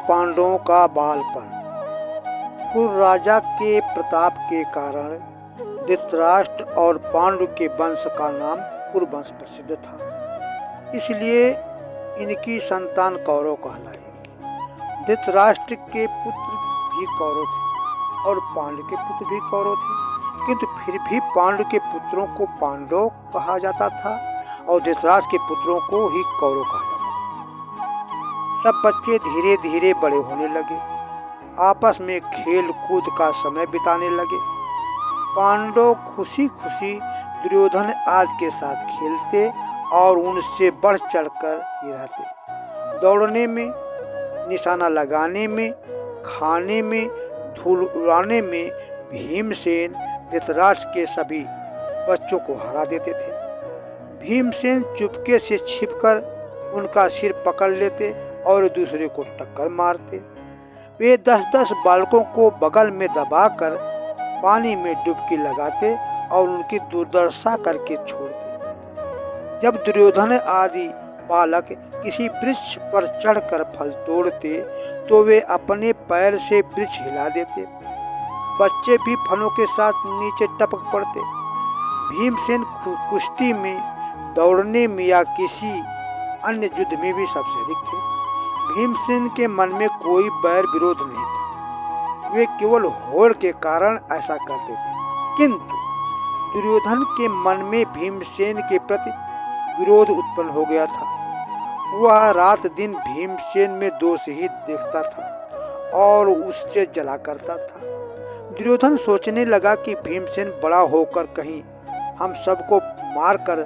पांडवों का बालपन। कुरु राजा के प्रताप के कारण धृतराष्ट्र और पांडु के वंश का नाम कुरुवंश प्रसिद्ध था, इसलिए इनकी संतान कौरव कहलाई। धृतराष्ट्र के पुत्र भी कौरव थे और पांडु के पुत्र भी कौरव थे, किंतु फिर भी पांडु के पुत्रों को पांडव कहा जाता था और धृतराष्ट्र के पुत्रों को ही कौरव कहा जाता था। सब बच्चे धीरे धीरे बड़े होने लगे, आपस में खेल कूद का समय बिताने लगे। पांडव खुशी खुशी दुर्योधन आदि के साथ खेलते और उनसे बढ़ चढ़कर ही रहते। दौड़ने में, निशाना लगाने में, खाने में, धूल उड़ाने में भीमसेन धृतराष्ट्र के सभी बच्चों को हरा देते थे। भीमसेन चुपके से छिपकर उनका सिर पकड़ लेते और दूसरे को टक्कर मारते। वे 10-10 बालकों को बगल में दबाकर पानी में डुबकी लगाते और उनकी दुर्दशा करके छोड़ते। जब दुर्योधन आदि बालक किसी वृक्ष पर चढ़कर फल तोड़ते तो वे अपने पैर से वृक्ष हिला देते। बच्चे भी फलों के साथ नीचे टपक पड़ते। भीमसेन कुश्ती में, दौड़ने में या किसी अन्य युद्ध में भी सबसे अधिक थे। भीमसेन के मन में कोई बैर विरोध नहीं था, वे केवल होड़ के कारण ऐसा करते थे। किंतु दुर्योधन के मन में भीमसेन के प्रति विरोध उत्पन्न हो गया था। वह रात दिन भीमसेन में दोष ही देखता था और उससे जला करता था। दुर्योधन सोचने लगा कि भीमसेन बड़ा होकर कहीं हम सबको मारकर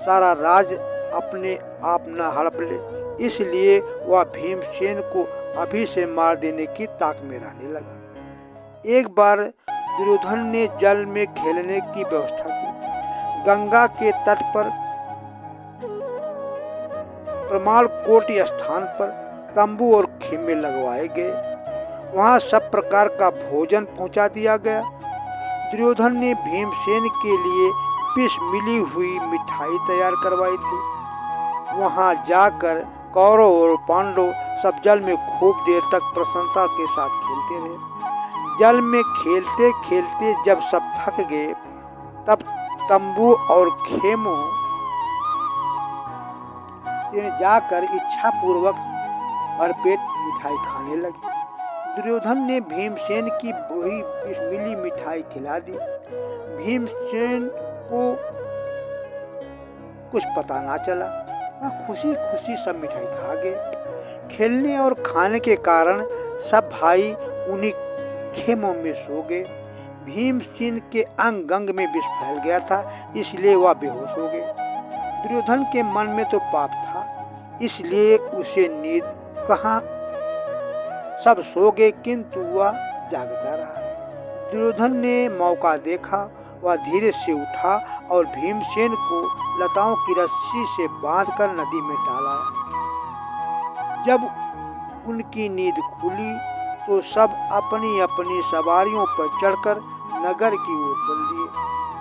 सारा राज अपने आप न हड़प ले, इसलिए वह भीमसेन को अभी से मार देने की ताक में रहने लगा। एक बार दुर्योधन ने जल में खेलने की व्यवस्था की। गंगा के तट पर प्रमाणकोटि स्थान पर तंबू और खेमे लगवाए गए। वहां सब प्रकार का भोजन पहुंचा दिया गया। दुर्योधन ने भीमसेन के लिए पिस मिली हुई मिठाई तैयार करवाई थी। वहां जाकर कौरव और पांडव सब जल में खूब देर तक प्रसन्नता के साथ खेलते रहे। जल में खेलते खेलते जब सब थक गए तब तंबू और खेमों से जाकर इच्छा पूर्वक भरपेट मिठाई खाने लगे। दुर्योधन ने भीमसेन की वही मिली मिठाई खिला दी। भीमसेन को कुछ पता ना चला, वह खुशी खुशी सब मिठाई खा गए। खेलने और खाने के कारण सब भाई उन्हीं खेमों में सो गए। भीमसेन के अंग अंग में विष फैल गया था, इसलिए वह बेहोश हो गए। दुर्योधन के मन में तो पाप था, इसलिए उसे नींद कहाँ। सब सो गए किंतु वह जागता रहा। दुर्योधन ने मौका देखा, वह धीरे से उठा और भीमसेन को लताओं की रस्सी से बांधकर नदी में डाला। जब उनकी नींद खुली तो सब अपनी अपनी सवारियों पर चढ़कर नगर की ओर चल दिए।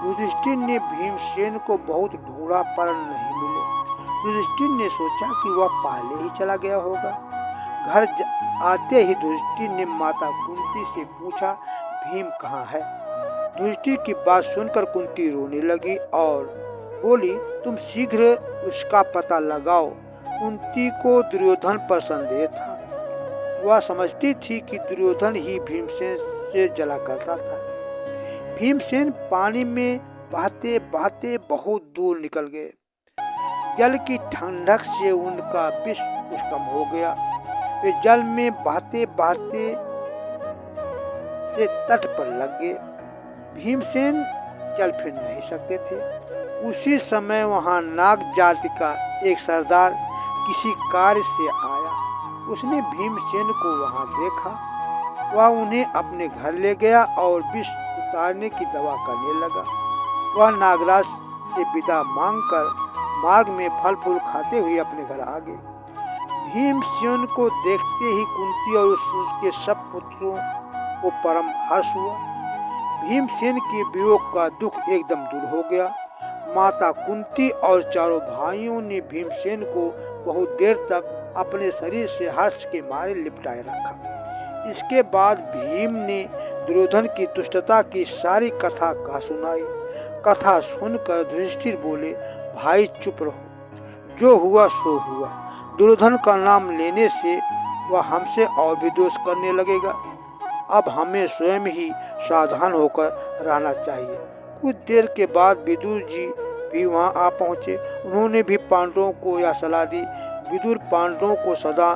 युधिष्ठिर ने भीमसेन को बहुत ढूंढा पर नहीं मिले। युधिष्ठिर ने सोचा कि वह पहले ही चला गया होगा। घर आते ही युधिष्ठिर ने माता कुंती से पूछा, भीम कहाँ है? युधिष्ठिर की बात सुनकर कुंती रोने लगी और बोली, तुम शीघ्र उसका पता लगाओ। कुंती को दुर्योधन पर संदेह था। वह समझती थी कि दुर्योधन ही भीमसेन से जला करता था। भीमसेन पानी में बहते बहते बहुत दूर निकल गए। जल की ठंडक से उनका विष कुछ कम हो गया। वे जल में बहते बहते से तट पर लग गए। भीमसेन चल फिर नहीं सकते थे। उसी समय वहां नाग जाति का एक सरदार किसी कार्य से आया। उसने भीमसेन को वहां देखा। वह उन्हें अपने घर ले गया और विष उतारने की दवा करने लगा। वह नागराज से विदा मांगकर मार्ग में फल फूल खाते हुए अपने घर आ गए। भीमसेन को देखते ही कुंती और उसके सब पुत्रों को परम हर्ष हुआ। भीमसेन के वियोग का दुख एकदम दूर हो गया। माता कुंती और चारों भाइयों ने भीमसेन को बहुत देर तक अपने शरीर से हर्ष के मारे लिपटाए रखा। इसके बाद भीम ने दुर्योधन की दुष्टता की सारी कथा कहा सुनाई। कथा सुनकर युधिष्ठिर बोले, भाई चुप रहो, जो हुआ सो हुआ। दुर्योधन का नाम लेने से वह हमसे और भी दोष करने लगेगा। अब हमें स्वयं ही सावधान होकर रहना चाहिए। कुछ देर के बाद विदुर जी भी वहां आ पहुंचे। उन्होंने भी पांडवों को यह सलाह दी। विदुर पांडवों को सदा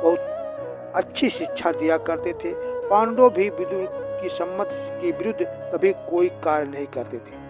बहुत अच्छी शिक्षा दिया करते थे। पांडव भी विदुर की सम्मति के विरुद्ध कभी कोई कार्य नहीं करते थे।